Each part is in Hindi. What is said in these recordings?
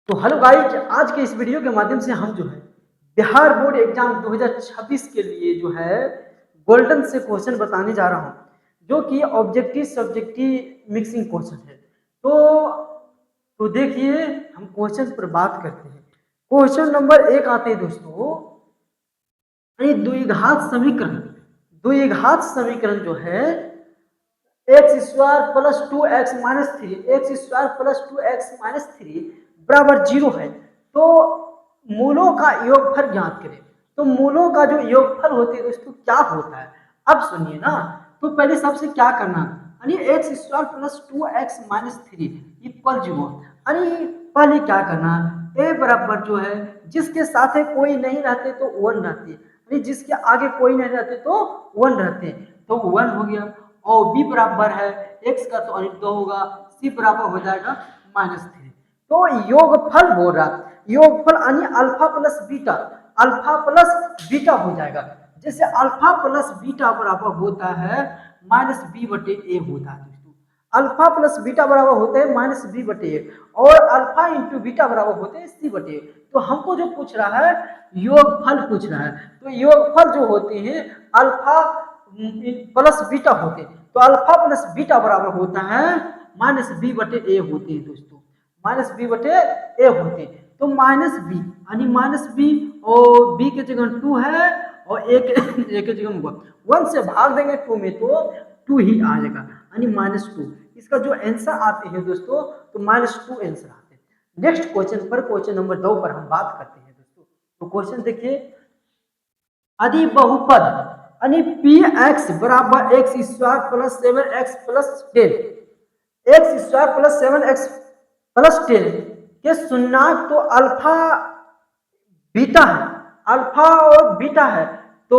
तो हेलो गाइज, आज के इस वीडियो के माध्यम से हम जो है बिहार बोर्ड एग्जाम 2026 के लिए जो है गोल्डन से क्वेश्चन बताने जा रहा हूं, जो कि ऑब्जेक्टिव सब्जेक्टिव मिक्सिंग क्वेश्चन है। तो देखिए, हम क्वेश्चन पर बात करते हैं। क्वेश्चन नंबर 1 आते हैं दोस्तों, द्विघात समीकरण। द्विघात समीकरण जो है x square plus 2x-3 x square plus 2x-3 बराबर 0 है। तो मूलों का योगफल ज्ञात करें। तो मूलों का जो योगफल होते हैं दोस्तों क्या होता है, अब सुनिए ना। तो पहले सबसे क्या करना, यानी x square plus 2x-3 equal 0। यानी पहले क्या करना, ए बराबर जो है जिसके साथ है कोई नहीं रहते तो 1 रहते, यानी जिसके आगे कोई नहीं रहते तो 1 रहते, तो 1 हो गया। और बी बराबर है एक्स का तो अनिट 2 होगा, सी बराबर हो जाएगा -3। तो योगफल बोल रहा, योगफल यानी alpha plus beta, alpha plus beta हो जाएगा। जैसे अल्फा प्लस बीटा बराबर होता है -b/a होता है दोस्तों। अल्फा प्लस बीटा बराबर होते हैं -b/a और अल्फा इंटू बीटा बराबर होते हैं c/a। तो हमको जो पूछ रहा है योगफल पूछ रहा है। तो योगफल जो होते हैं अल्फा प्लस बीटा होते हैं, तो अल्फा प्लस बीटा बराबर होता है -b/a होते हैं दोस्तों, -b/a होते हैं। तो -b यानी -b और b के जगह 2 है और a के जगह 1 से भाग देंगे 2 में तो 2 ही आ जाएगा, यानी -2। इसका जो आंसर आते हैं दोस्तों तो -2 आंसर आते हैं। नेक्स्ट क्वेश्चन पर, क्वेश्चन नंबर 2 पर हम बात करते हैं दोस्तों। तो क्वेश्चन देखिए, यदि बहुपद यानी पी एक्स बराबर x square plus 7x plus 10, x square plus 7x plus 10 के शून्यक तो अल्फा बीटा है, अल्फा और बीटा है, तो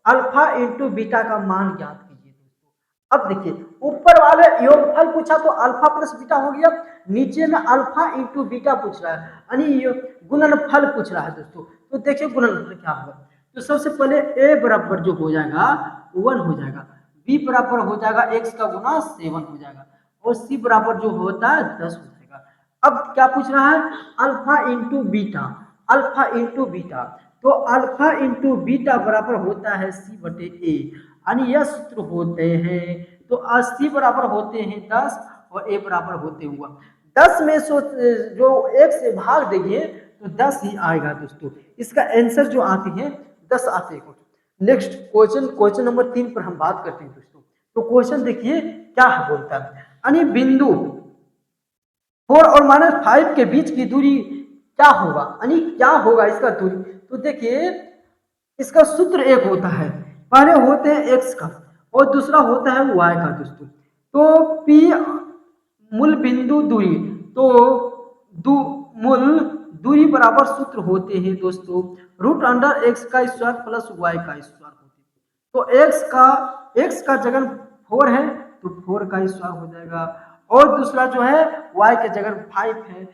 अल्फा इंटू बीटा का मान ज्ञात कीजिए दोस्तों। अब देखिए, ऊपर वाले योगफल पूछा तो अल्फा प्लस बीटा हो गया, नीचे में अल्फा इंटू बीटा पूछ रहा है, यानी गुणनफल पूछ रहा है दोस्तों। तो देखिए गुणनफल क्या होगा। तो सबसे पहले a बराबर जो हो जाएगा 1 हो जाएगा, b बराबर हो जाएगा x का गुना 7 हो जाएगा और c बराबर जो होता है 10 हो जाएगा। अब क्या पूछ रहा है, alpha into beta, alpha into beta. तो अल्फा इंटू बीटा बराबर होता है c/a, यानी यह सूत्र होते हैं। तो 80 बराबर होते हैं 10 और a बराबर होते हुआ 10 में जो 1 से भाग देंगे तो 10 ही आएगा दोस्तों। इसका आंसर जो आती है 10 आते हैं। नेक्स्ट क्वेश्चन, क्वेश्चन नंबर 3 पर हम बात करते हैं दोस्तों। तो क्वेश्चन देखिए क्या बोलता है, यानी बिंदु 4 और -5 के बीच की दूरी क्या होगा, यानी क्या होगा इसका दूरी। तो देखिए, इसका सूत्र एक होता है, पहले होते हैं x का और दूसरा होता है y का दोस्तों। तो p मूल बिंदु दूरी, तो मूल दूरी बराबर सूत्र होते हैं दोस्तों √x का स्क्वायर प्लस y का स्क्वायर होते हैं। तो x का जगह 4 है तो 4 का स्क्वायर हो जाएगा और दूसरा जो है y के जगह 5 है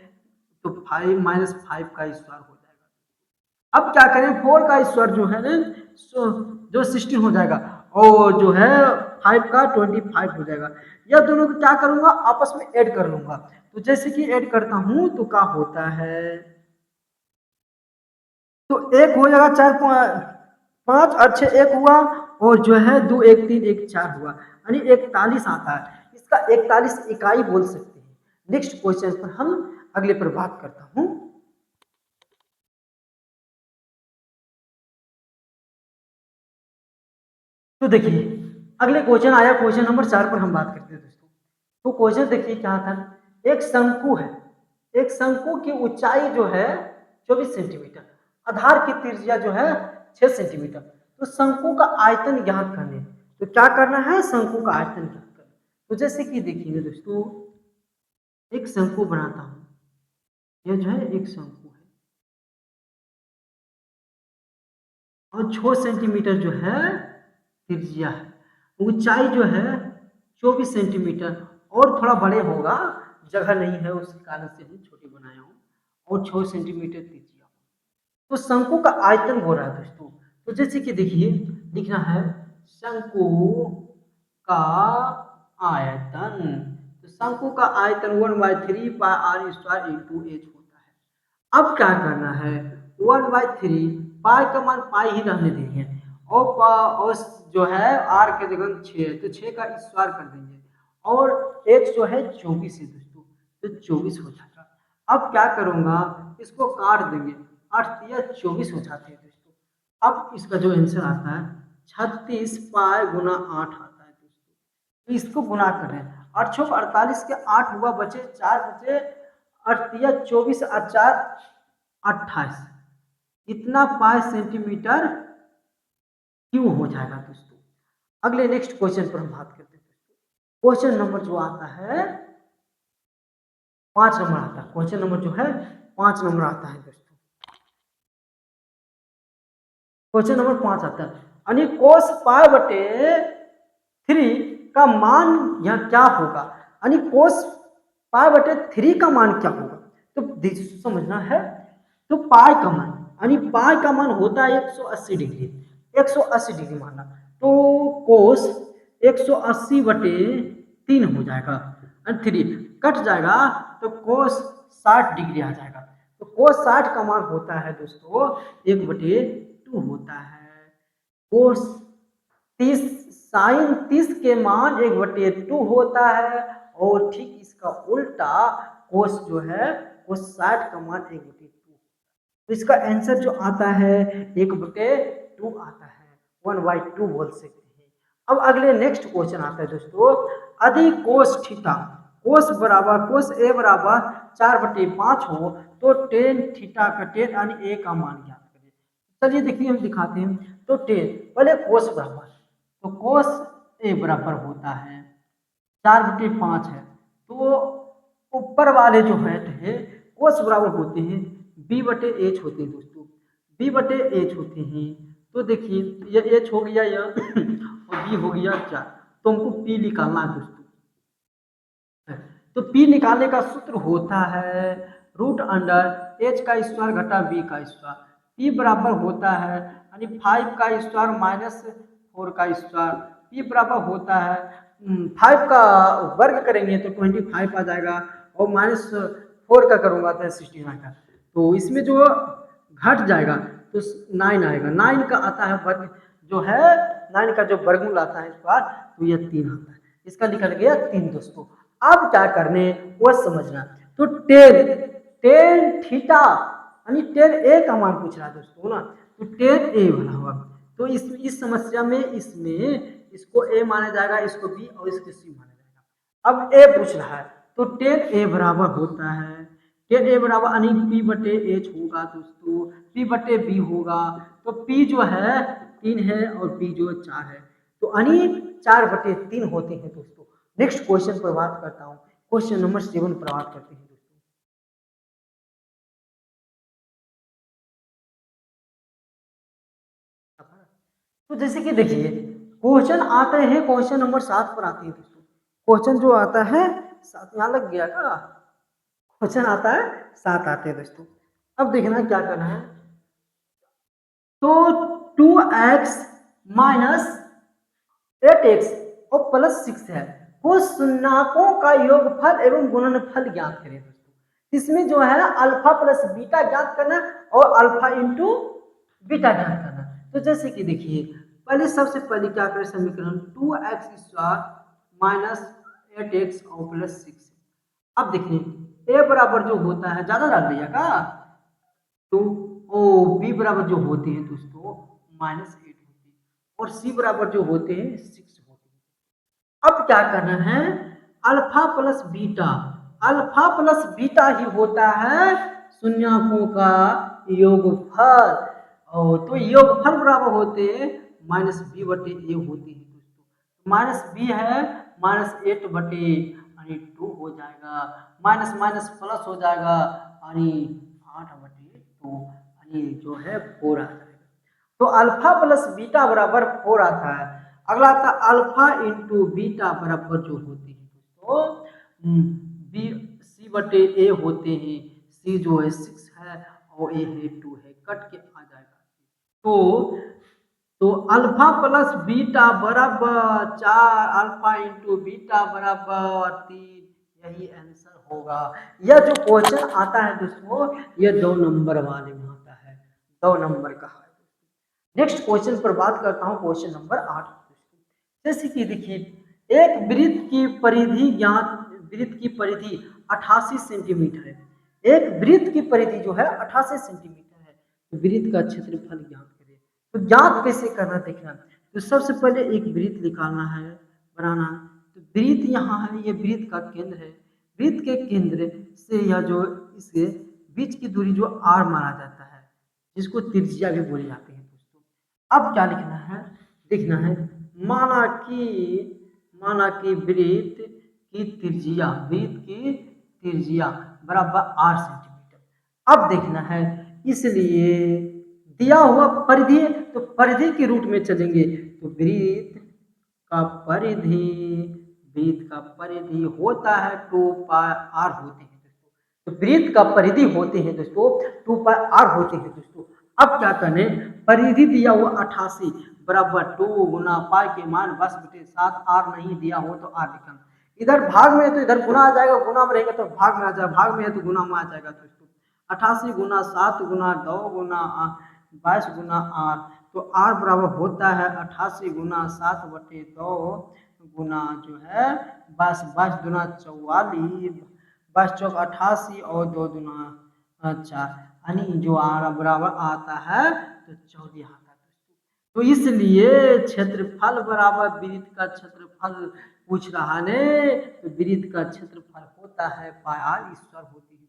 तो 5 -5 का स्क्वायर हो जाएगा। अब क्या करें, 4 का स्क्वायर जो है ना जो 16 हो जाएगा और जो है 5 का 25 हो जाएगा। यह दोनों को क्या करूंगा, आपस में ऐड कर लूंगा। तो जैसे कि ऐड करता हूं तो क्या होता है, तो एक हो जाएगा 4 5 और 6 1 हुआ और जो है 2 1 3 1 4 हुआ, यानी 41 आता है। इसका 41 इकाई बोल सकते हैं। नेक्स्ट क्वेश्चन पर हम अगले पर बात करता हूं। तो देखिए अगले क्वेश्चन आया, क्वेश्चन नंबर 4 पर हम बात करते हैं दोस्तों। तो क्वेश्चन देखिए क्या था, एक शंकु है, एक शंकु की ऊंचाई जो है 24 सेंटीमीटर, आधार की त्रिज्या जो है 6 सेंटीमीटर। तो शंकु का आयतन ज्ञात करने, तो क्या करना है, शंकु का आयतन ज्ञात करना। तो जैसे कि देखिए दोस्तों, एक शंकु बनाता हूं, यह जो है एक शंकु है और 6 सेंटीमीटर जो है त्रिज्या है, ऊंचाई जो है 24 सेंटीमीटर और थोड़ा बड़े होगा, जगह नहीं है उस कारण से ही छोटे बनाया हूँ, और 6 सेंटीमीटर त्रिज्या। तो शंकु का आयतन हो रहा है दोस्तों। तो जैसे कि देखिए लिखना है शंकु का आयतन। तो शंकु का आयतन 1/3 πr² × h होता है। अब क्या करना है, 1/3 पाई का मान पाई ही रहने देंगे और जो है आर के जगह 6 है तो 6 का स्क्वायर कर देंगे और एक्स जो है 24 है दोस्तों, तो 24 हो जाएगा। अब क्या करूंगा, इसको काट देंगे, 8 या 24 हो जाते हैं दोस्तों। अब इसका जो आंसर आता है 36 पाई गुना 8 आता है दोस्तों। तो इसको गुना करें, 8 छक 48 के 8 हुआ, बचे 4 बचे, 8 या 24 और 4 28, इतना पाई सेंटीमीटर क्यों हो जाएगा दोस्तों। अगले नेक्स्ट क्वेश्चन पर हम बात करते हैं दोस्तों। क्वेश्चन नंबर जो आता है 5 नंबर आता है, क्वेश्चन नंबर जो है 5 नंबर आता है दोस्तों। क्वेश्चन नंबर 5 आता है, यानी कोस पाई बटे 3 का मान यहाँ क्या होगा, यानी कोस पाई बटे 3 का मान क्या होगा, तो समझना है। तो पाई का मान, यानी पाई का मान होता है 180 डिग्री, 180 डिग्री माना, तो कोस 180 बटे 3 हो जाएगा, 3 कट जाएगा तो कोस 60 डिग्री आ जाएगा। तो कोस 60 का मान होता है दोस्तों 1/2 होता है। कोस 30 साइन 30 के मान 1/2 होता है और ठीक इसका उल्टा कोस जो है वो 60 का मान 1/2। तो इसका आंसर जो आता है 1/2 आता है, 1/2 बोल सकते हैं। अब अगले नेक्स्ट क्वेश्चन आता है दोस्तों, यदि कोस थीटा कोस ए बराबर 4/5 हो तो टेन थीटा का टेन यानी ए का मान ज्ञात करें। चलिए देखिए हम दिखाते हैं। तो टेन पहले कोस बराबर, तो कोस ए बराबर होता है 4/5 है, तो ऊपर वाले जो है कोस बराबर होते हैं b/h होते हैं दोस्तों, b/h होते हैं। तो देखिए ये h हो गया यह और b हो गया 4, तो हमको p निकालना है दोस्तों। तो p निकालने का सूत्र होता है √h का स्क्वायर घटा b का स्क्वायर, p बराबर होता है यानी 5 का स्क्वायर माइनस 4 का स्क्वायर, p बराबर होता है 5 का वर्ग करेंगे तो 25 आ जाएगा और माइनस 4 का करूंगा तो 69 का, तो इसमें जो घट जाएगा तो 9 आएगा, 9 का आता है वर्ग जो है 9 का जो वर्गमूल आता है स्क्वायर, तो यह 3 आता है, इसका निकल गया 3 दोस्तों। अब क्या करने वो समझना, तो टेन थीटा यानी टेन ए का मान पूछ रहा है दोस्तों ना, तो टेन ए वाला हुआ। तो इस समस्या में इसमें इसको ए माना जाएगा, इसको बी और इसको सी माना जाएगा। अब ए पूछ रहा है तो टेन ए बराबर होता है, टेन ए बराबर यानी p/h होगा दोस्तों, p/b होगा, तो p जो है 3 है और p जो 4 है, तो यानी 4/3 होते हैं दोस्तों। नेक्स्ट क्वेश्चन पर बात करता हूँ, क्वेश्चन नंबर 7 पर बात करते हैं दोस्तों। तो जैसे कि देखिए क्वेश्चन आते हैं, क्वेश्चन नंबर 7 पर आते हैं दोस्तों। क्वेश्चन जो आता है 7 यहाँ लग गया का, क्वेश्चन आता है 7 आते हैं दोस्तों। अब देखना क्या करना है, तो 2x माइनस 8x और प्लस 6 है, वो शून्यकों का योगफल एवं गुणनफल ज्ञात करें दोस्तों। इसमें जो है अल्फा प्लस बीटा ज्ञात करना और अल्फा इंटू बीटा ज्ञात करना। तो जैसे कि देखिए पहले सबसे पहले क्या करें, समीकरण 2x² माइनस 8x और प्लस 6। अब देखिए a बराबर जो होता है ज्यादा डाल दिया का, तो ओ बी बराबर जो होते हैं दोस्तों -8 होते हैं और सी बराबर जो होते हैं 6 होते हैं। अब क्या करना है, alpha plus beta, alpha plus beta ही होता है शून्यकों का योगफल, और तो योगफल बराबर होते हैं -b/a होते हैं दोस्तों। माइनस बी है -8/2 हो जाएगा, माइनस माइनस प्लस हो जाएगा यानी 8/2 यानी जो है 4 आ जाएगा। तो अल्फा प्लस बीटा बराबर 4 आता है। अगला आता है अल्फा इंटू बीटा बराबर जो होते हैं दोस्तों बी c/a होते हैं, c जो है 6 है और a है 2 है, कट के आ जाएगा। तो अल्फा प्लस बीटा बराबर 4, अल्फा इंटू बीटा बराबर 3, यही आंसर होगा। यह जो क्वेश्चन आता है दोस्तों, ये 2 नंबर वाले में आता है, 2 नंबर का है। नेक्स्ट क्वेश्चन पर बात करता हूँ, क्वेश्चन नंबर 8। जैसे कि देखिए, एक वृत्त की परिधि ज्ञात, वृत्त की परिधि 88 सेंटीमीटर है। एक वृत्त की परिधि जो है 88 सेंटीमीटर है, तो वृत्त का क्षेत्रफल ज्ञात करें। तो ज्ञात कैसे करना देखना, तो सबसे पहले एक वृत्त निकालना है, बनाना है। तो वृत्त यहाँ है, ये वृत्त का केंद्र है, वृत्त के केंद्र से यह जो इसके बीच की दूरी जो आर माना जाता है, जिसको त्रिज्या भी बोली जाती है दोस्तों। अब क्या लिखना है, देखना है, माना कि वृत्त की त्रिज्या, वृत्त की त्रिज्या बराबर 8 सेंटीमीटर। अब देखना है, इसलिए दिया हुआ परिधि, तो परिधि के रूट में चलेंगे, तो का परिधि वृत्त का परिधि होता है 2 पाई आर होते हैं दोस्तों। तो वृत्त का परिधि होते हैं दोस्तों 2 पाई आर होते हैं दोस्तों। अब क्या करें, परिधि दिया हुआ 88 बराबर 2 गुना पाई के मान 10/7, आर नहीं दिया हो तो आर लिखना। इधर भाग में है तो इधर गुना आ जाएगा, गुना में रहेगा तो भाग में आ जाएगा, भाग में है तो गुना में आ जाएगा दोस्तों। 88 गुना 7 गुना 2 गुना 22 गुना आर, तो आर बराबर होता है 88 गुना 7/2 गुना जो है 22, 22 दुना 44, 22 चौक 88 और 2 दुना 4, यानी जो आर बराबर आता है तो 14 आता है। तो इसलिए क्षेत्रफल बराबर वृत्त का क्षेत्रफल पूछ रहा ने, तो वृत्त का क्षेत्रफल होता है पाई आर स्क्वायर होती है।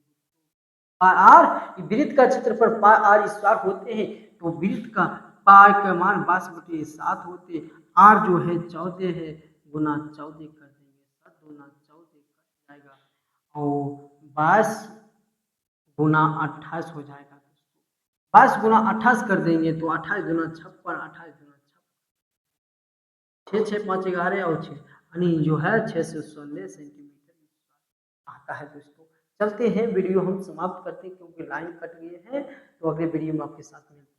पाई आर, वृत्त का क्षेत्रफल पाई आर स्क्वायर होते हैं, तो वृत्त का पाई का मान 22/7 होते, आर जो है 14 है, गुना 14 कर देंगे, 7 गुना 14 कट जाएगा और 22 गुना 28 हो जाएगा। 22 गुना 28 कर देंगे तो 28 गुना 56, 28 गुना 6, 6 5 11 और 6, यानी जो है 616 सेंटीमीटर आता है दोस्तों। चलते हैं, वीडियो हम समाप्त करते हैं क्योंकि लाइन कट गई है, तो अगले वीडियो में आपके साथ मिलते हैं।